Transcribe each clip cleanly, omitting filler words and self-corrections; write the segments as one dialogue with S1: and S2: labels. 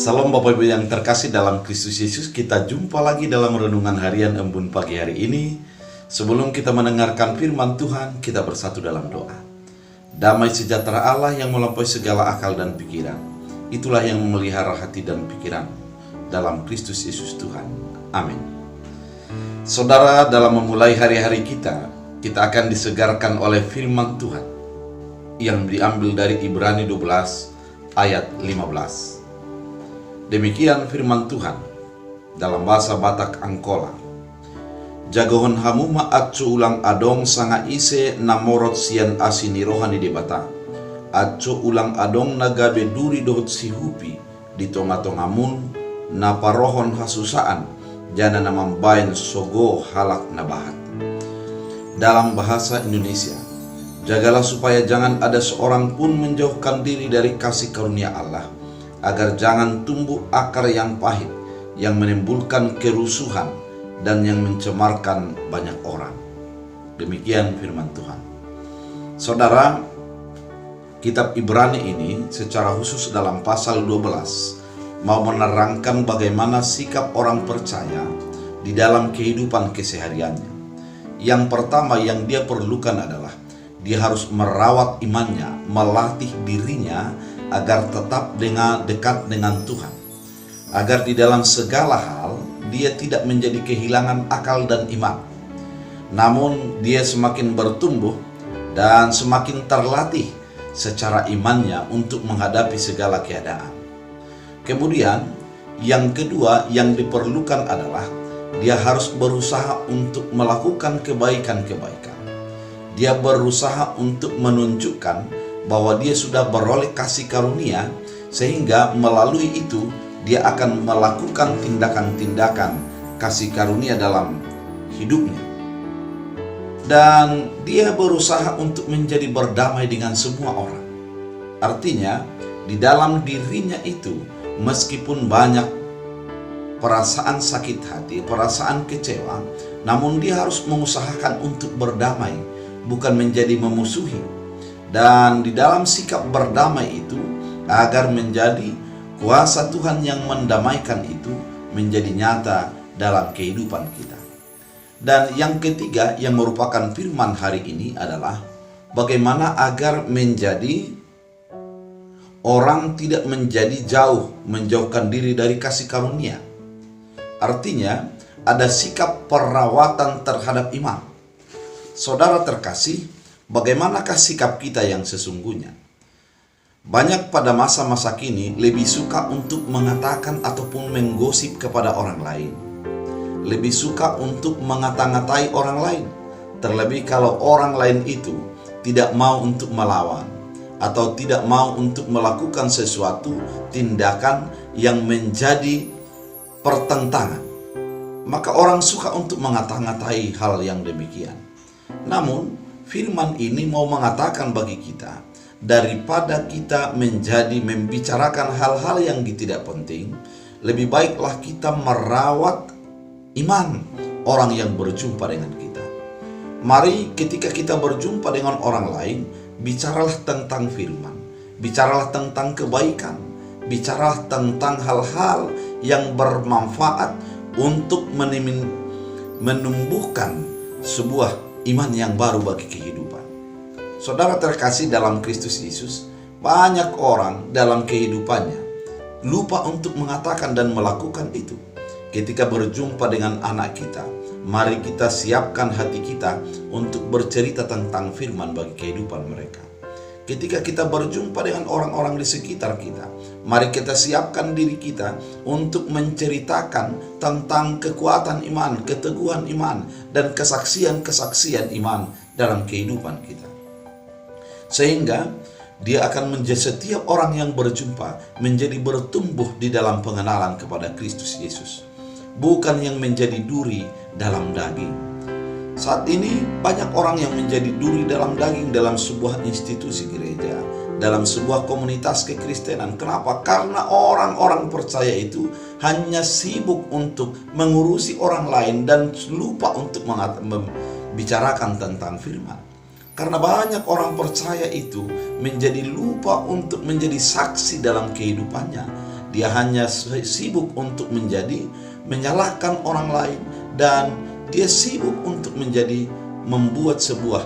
S1: Salam Bapak Ibu yang terkasih dalam Kristus Yesus. Kita jumpa lagi dalam renungan harian Embun pagi hari ini. Sebelum kita mendengarkan firman Tuhan, kita bersatu dalam doa. Damai sejahtera Allah yang melampaui segala akal dan pikiran, itulah yang memelihara hati dan pikiran dalam Kristus Yesus Tuhan. Amin. Saudara, dalam memulai hari-hari kita akan disegarkan oleh firman Tuhan yang diambil dari Ibrani 12 ayat 15. Demikian firman Tuhan dalam bahasa Batak Angkola. Jagohon hamuma atcu ulang adong sanga ise namorot sian asini rohani debata. Atcu ulang adong nagabe duri dohot sihupi di tonga-tongamun naparohon hasusaan jana namambain sogo halak nabahat. Dalam bahasa Indonesia, jagalah supaya jangan ada seorang pun menjauhkan diri dari kasih karunia Allah, agar jangan tumbuh akar yang pahit, yang menimbulkan kerusuhan dan yang mencemarkan banyak orang. Demikian firman Tuhan. Saudara, kitab Ibrani ini secara khusus dalam pasal 12 mau menerangkan bagaimana sikap orang percaya di dalam kehidupan kesehariannya. Yang pertama yang dia perlukan adalah dia harus merawat imannya, melatih dirinya agar tetap dekat dengan Tuhan, agar di dalam segala hal dia tidak menjadi kehilangan akal dan iman, namun dia semakin bertumbuh dan semakin terlatih secara imannya untuk menghadapi segala keadaan. Kemudian yang kedua yang diperlukan adalah dia harus berusaha untuk melakukan kebaikan-kebaikan. Dia berusaha untuk menunjukkan bahwa dia sudah beroleh kasih karunia, sehingga melalui itu dia akan melakukan tindakan-tindakan kasih karunia dalam hidupnya. Dan dia berusaha untuk menjadi berdamai dengan semua orang. Artinya, di dalam dirinya itu, meskipun banyak perasaan sakit hati, perasaan kecewa, namun dia harus mengusahakan untuk berdamai, bukan menjadi memusuhi. Dan di dalam sikap berdamai itu, agar menjadi kuasa Tuhan yang mendamaikan itu menjadi nyata dalam kehidupan kita. Dan yang ketiga yang merupakan firman hari ini adalah bagaimana agar menjadi orang tidak menjadi jauh, menjauhkan diri dari kasih karunia. Artinya ada sikap perawatan terhadap iman. Saudara terkasih, bagaimanakah sikap kita yang sesungguhnya? Banyak pada masa-masa kini lebih suka untuk mengatakan ataupun menggosip kepada orang lain. Lebih suka untuk mengata-ngatai orang lain. Terlebih kalau orang lain itu tidak mau untuk melawan atau tidak mau untuk melakukan sesuatu tindakan yang menjadi pertentangan. Maka orang suka untuk mengata-ngatai hal yang demikian. Namun firman ini mau mengatakan bagi kita, daripada kita menjadi membicarakan hal-hal yang tidak penting, lebih baiklah kita merawat iman orang yang berjumpa dengan kita. Mari ketika kita berjumpa dengan orang lain, bicaralah tentang firman, bicaralah tentang kebaikan, bicaralah tentang hal-hal yang bermanfaat untuk menumbuhkan sebuah iman yang baru bagi kehidupan. Saudara terkasih dalam Kristus Yesus, banyak orang dalam kehidupannya lupa untuk mengatakan dan melakukan itu. Ketika berjumpa dengan anak kita, mari kita siapkan hati kita untuk bercerita tentang firman bagi kehidupan mereka. Ketika kita berjumpa dengan orang-orang di sekitar kita, mari kita siapkan diri kita untuk menceritakan tentang kekuatan iman, keteguhan iman, dan kesaksian-kesaksian iman dalam kehidupan kita. Sehingga Dia akan menjadi setiap orang yang berjumpa menjadi bertumbuh di dalam pengenalan kepada Kristus Yesus, bukan yang menjadi duri dalam daging. Saat ini banyak orang yang menjadi duri dalam daging dalam sebuah institusi gereja, dalam sebuah komunitas kekristenan. Kenapa? Karena orang-orang percaya itu hanya sibuk untuk mengurusi orang lain dan lupa untuk membicarakan tentang firman. Karena banyak orang percaya itu menjadi lupa untuk menjadi saksi dalam kehidupannya. Dia hanya sibuk untuk menyalahkan orang lain, dan dia sibuk untuk membuat sebuah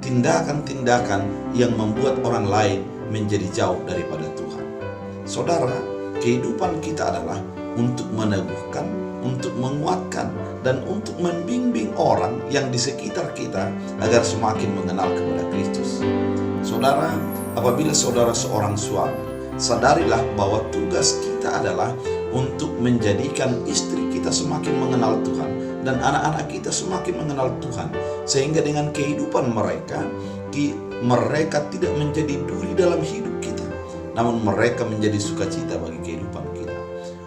S1: tindakan-tindakan yang membuat orang lain menjadi jauh daripada Tuhan. Saudara, kehidupan kita adalah untuk meneguhkan, untuk menguatkan, dan untuk membimbing orang yang di sekitar kita agar semakin mengenal kepada Kristus. Saudara, apabila saudara seorang suami, sadarilah bahwa tugas kita adalah untuk menjadikan istri kita semakin mengenal Tuhan dan anak-anak kita semakin mengenal Tuhan, sehingga dengan kehidupan mereka tidak menjadi duri dalam hidup kita, namun mereka menjadi sukacita bagi kehidupan kita.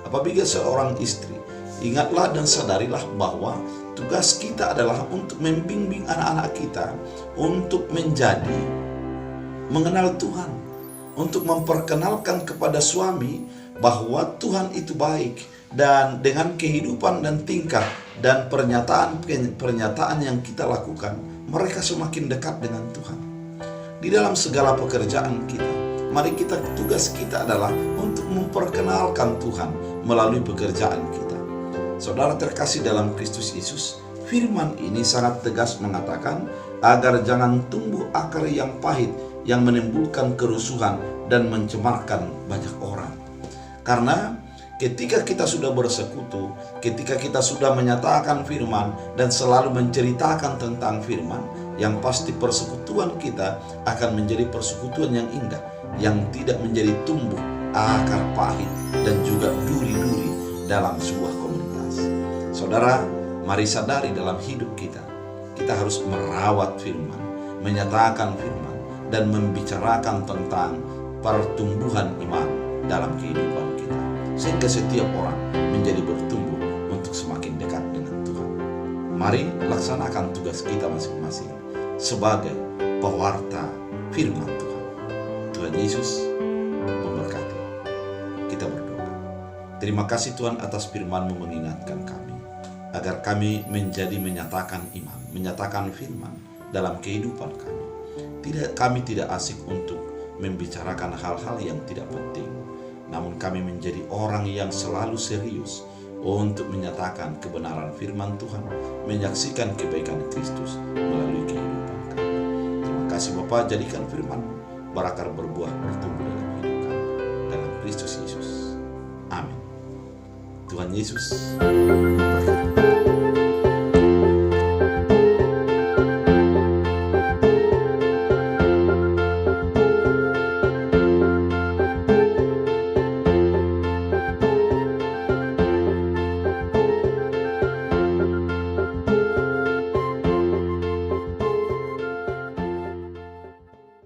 S1: Apabila seorang istri, ingatlah dan sadarilah bahwa tugas kita adalah untuk membimbing anak-anak kita untuk menjadi mengenal Tuhan, untuk memperkenalkan kepada suami bahwa Tuhan itu baik, dan dengan kehidupan dan tingkah dan pernyataan yang kita lakukan, mereka semakin dekat dengan Tuhan. Di dalam segala pekerjaan kita, mari tugas kita adalah untuk memperkenalkan Tuhan melalui pekerjaan kita. Saudara terkasih dalam Kristus Yesus, firman ini sangat tegas mengatakan agar jangan tumbuh akar yang pahit yang menimbulkan kerusuhan dan mencemarkan banyak orang. Karena ketika kita sudah bersekutu, ketika kita sudah menyatakan firman dan selalu menceritakan tentang firman, yang pasti persekutuan kita akan menjadi persekutuan yang indah, yang tidak menjadi tumbuh akar pahit dan juga duri-duri dalam sebuah komunitas. Saudara, mari sadari dalam hidup kita harus merawat firman, menyatakan firman, dan membicarakan tentang pertumbuhan iman dalam kehidupan kita, sehingga setiap orang menjadi bertumbuh untuk semakin dekat dengan Tuhan. Mari laksanakan tugas kita masing-masing sebagai pewarta firman Tuhan. Tuhan Yesus memberkati. Kita berdoa. Terima kasih Tuhan atas firman-Mu mengingatkan kami, agar kami menjadi menyatakan iman, menyatakan firman dalam kehidupan kami. Kami tidak asik untuk membicarakan hal-hal yang tidak penting, namun kami menjadi orang yang selalu serius untuk menyatakan kebenaran firman Tuhan, menyaksikan kebaikan Kristus melalui kehidupan kami. Terima kasih Bapa, jadikan firman berakar berbuah bertumbuh dalam hidup kami, dalam Kristus Yesus. Amin. Tuhan Yesus memberkati.